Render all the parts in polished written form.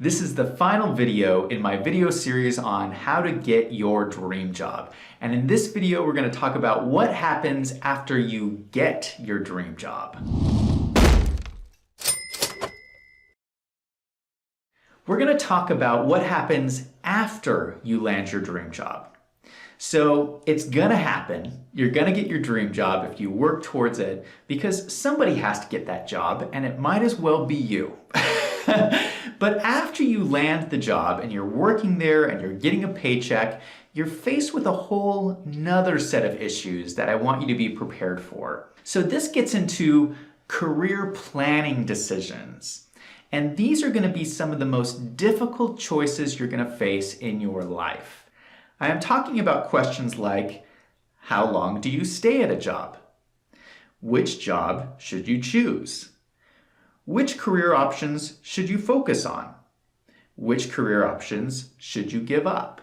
This is the final video in my video series on how to get your dream job. And in this video, we're going to talk about what happens after you get your dream job. We're going to talk about what happens after you land your dream job. So it's gonna happen. You're gonna get your dream job if you work towards it, because somebody has to get that job, and it might as well be you. But after you land the job and you're working there and you're getting a paycheck, you're faced with a whole nother set of issues that I want you to be prepared for. So this gets into career planning decisions. And these are gonna be some of the most difficult choices you're gonna face in your life. I am talking about questions like, how long do you stay at a job? Which job should you choose? Which career options should you focus on? Which career options should you give up?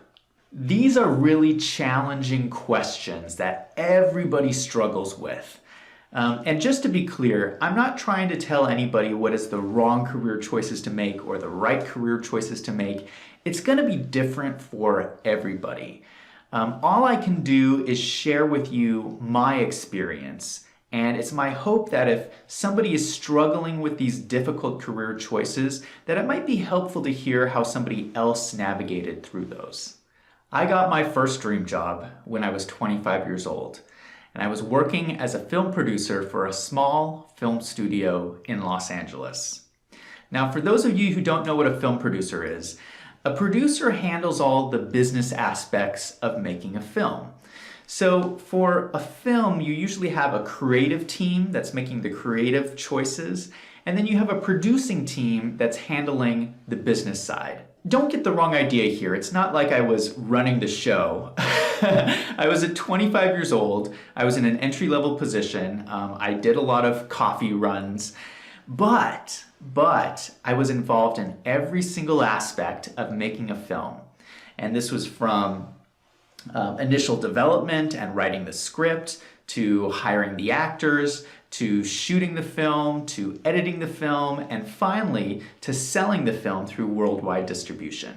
These are really challenging questions that everybody struggles with. And just to be clear, I'm not trying to tell anybody what is the wrong career choices to make or the right career choices to make. It's going to be different for everybody. All I can do is share with you my experience. And it's my hope that if somebody is struggling with these difficult career choices, that it might be helpful to hear how somebody else navigated through those. I got my first dream job when I was 25 years old. And I was working as a film producer for a small film studio in Los Angeles. Now, for those of you who don't know what a film producer is, a producer handles all the business aspects of making a film. So for a film, you usually have a creative team that's making the creative choices, and then you have a producing team that's handling the business side. Don't get the wrong idea here. It's not like I was running the show. I was at 25 years old. I was in an entry-level position. I did a lot of coffee runs, but I was involved in every single aspect of making a film. And this was from initial development and writing the script, to hiring the actors, to shooting the film, to editing the film, and finally to selling the film through worldwide distribution.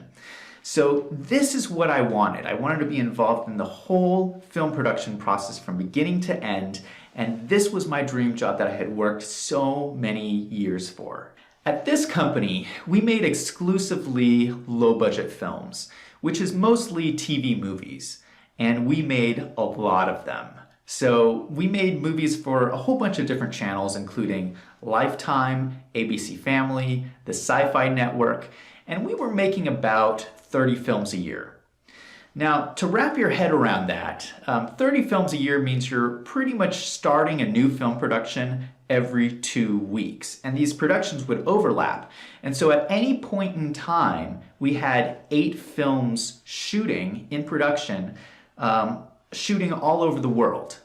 So this is what I wanted. I wanted to be involved in the whole film production process from beginning to end, and this was my dream job that I had worked so many years for. At this company, we made exclusively low-budget films, which is mostly TV movies, and we made a lot of them. So we made movies for a whole bunch of different channels, including Lifetime, ABC Family, the Sci-Fi Network, and we were making about 30 films a year. Now, to wrap your head around that, 30 films a year means you're pretty much starting a new film production every 2 weeks, and these productions would overlap. And so at any point in time, we had 8 films shooting in production, shooting all over the world.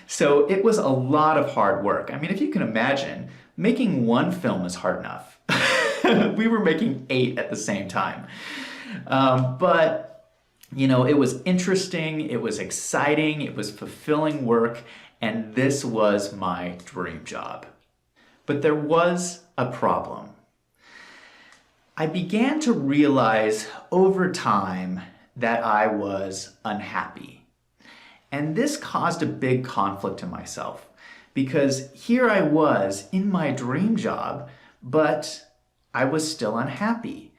So it was a lot of hard work. I mean, if you can imagine, making one film is hard enough. We were making 8 at the same time. But, you know, it was interesting, it was exciting, it was fulfilling work, and this was my dream job. But there was a problem. I began to realize over time that I was unhappy. And this caused a big conflict in myself, because here I was in my dream job, but I was still unhappy.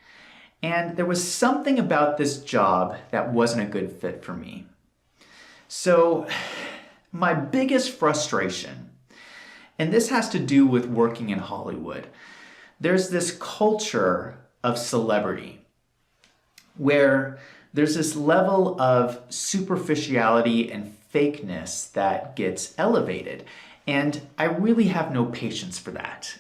And there was something about this job that wasn't a good fit for me. So my biggest frustration, and this has to do with working in Hollywood, there's this culture of celebrity where there's this level of superficiality and fakeness that gets elevated. And I really have no patience for that.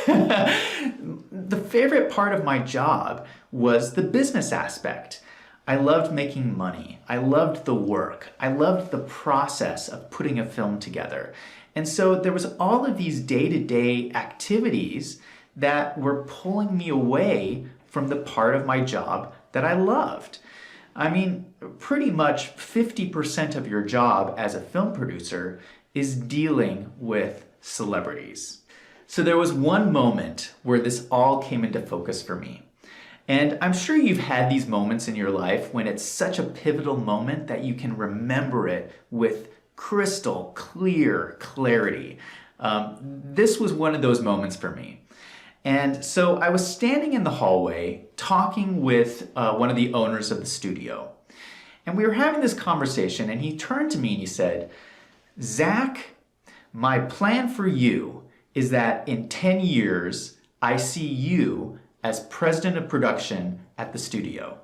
The favorite part of my job was the business aspect. I loved making money. I loved the work. I loved the process of putting a film together. And so there was all of these day-to-day activities that were pulling me away from the part of my job that I loved. I mean, pretty much 50% of your job as a film producer is dealing with celebrities. So there was one moment where this all came into focus for me. And I'm sure you've had these moments in your life when it's such a pivotal moment that you can remember it with crystal clear clarity. This was one of those moments for me. And so I was standing in the hallway talking with one of the owners of the studio. And we were having this conversation, and he turned to me and he said, "Zach, my plan for you is that in 10 years, I see you as president of production at the studio."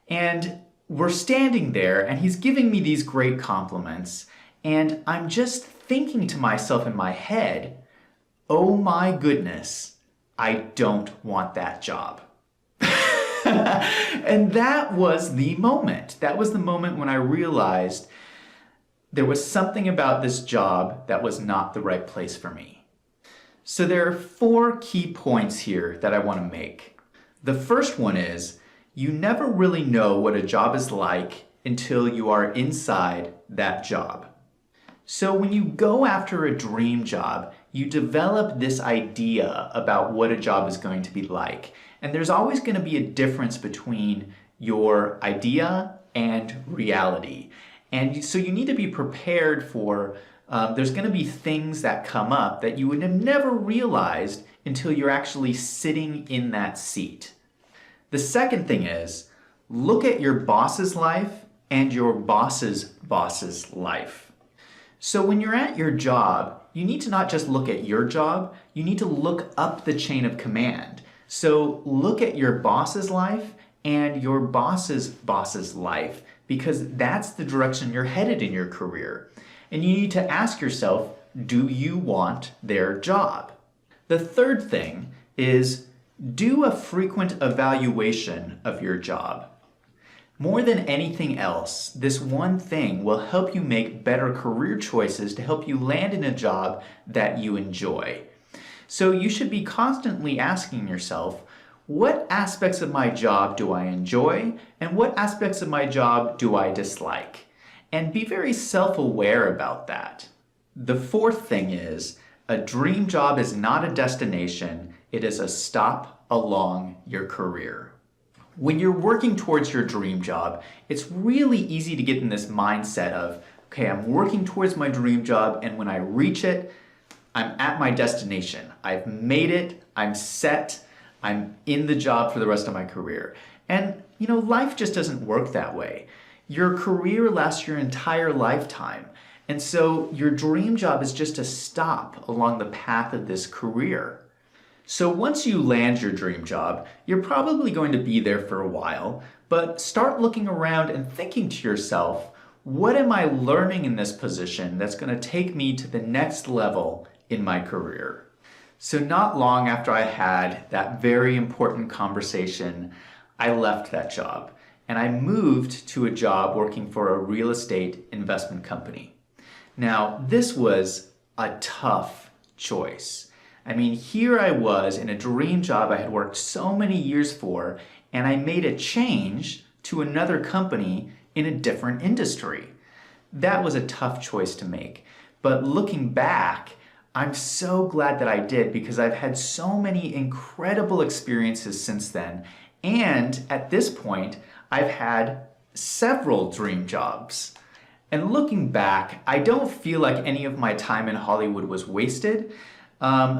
And we're standing there, and he's giving me these great compliments, and I'm just thinking to myself in my head, oh my goodness, I don't want that job. And that was the moment. That was the moment when I realized there was something about this job that was not the right place for me. So there are 4 key points here that I want to make. The first one is, you never really know what a job is like until you are inside that job. So when you go after a dream job, you develop this idea about what a job is going to be like. And there's always going to be a difference between your idea and reality. And so you need to be prepared for, there's going to be things that come up that you would have never realized until you're actually sitting in that seat. The second thing is, look at your boss's life and your boss's boss's life. So when you're at your job, you need to not just look at your job, you need to look up the chain of command. So look at your boss's life and your boss's boss's life, because that's the direction you're headed in your career. And you need to ask yourself, do you want their job? The third thing is, do a frequent evaluation of your job. More than anything else, this one thing will help you make better career choices to help you land in a job that you enjoy. So you should be constantly asking yourself, what aspects of my job do I enjoy, and what aspects of my job do I dislike? And be very self-aware about that. The fourth thing is, a dream job is not a destination, it is a stop along your career. When you're working towards your dream job, it's really easy to get in this mindset of, okay, I'm working towards my dream job, and when I reach it, I'm at my destination. I've made it, I'm set, I'm in the job for the rest of my career. And life just doesn't work that way. Your career lasts your entire lifetime. And so your dream job is just a stop along the path of this career. So once you land your dream job, you're probably going to be there for a while, but start looking around and thinking to yourself, what am I learning in this position that's going to take me to the next level in my career? So not long after I had that very important conversation, I left that job and I moved to a job working for a real estate investment company. Now, this was a tough choice. I mean, here I was in a dream job I had worked so many years for, and I made a change to another company in a different industry. That was a tough choice to make. But looking back, I'm so glad that I did, because I've had so many incredible experiences since then. And at this point, I've had several dream jobs. And looking back, I don't feel like any of my time in Hollywood was wasted.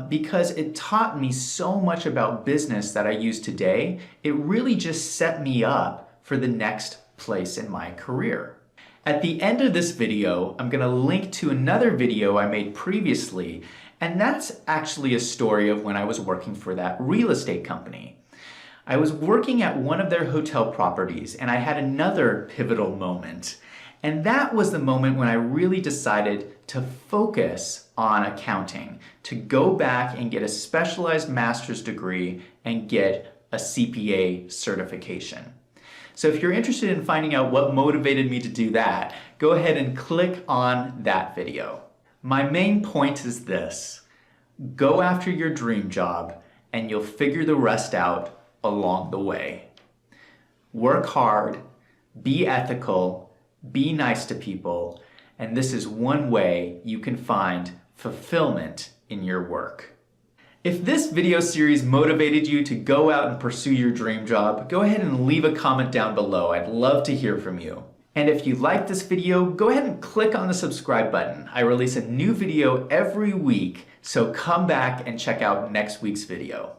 Because it taught me so much about business that I use today. It really just set me up for the next place in my career. At the end of this video, I'm going to link to another video I made previously, and that's actually a story of when I was working for that real estate company. I was working at one of their hotel properties, and I had another pivotal moment. And that was the moment when I really decided to focus on accounting, to go back and get a specialized master's degree and get a CPA certification. So if you're interested in finding out what motivated me to do that, go ahead and click on that video. My main point is this: go after your dream job and you'll figure the rest out along the way. Work hard, be ethical, be nice to people, and this is one way you can find fulfillment in your work. If this video series motivated you to go out and pursue your dream job, go ahead and leave a comment down below. I'd love to hear from you. And if you like this video, go ahead and click on the subscribe button. I release a new video every week, so come back and check out next week's video.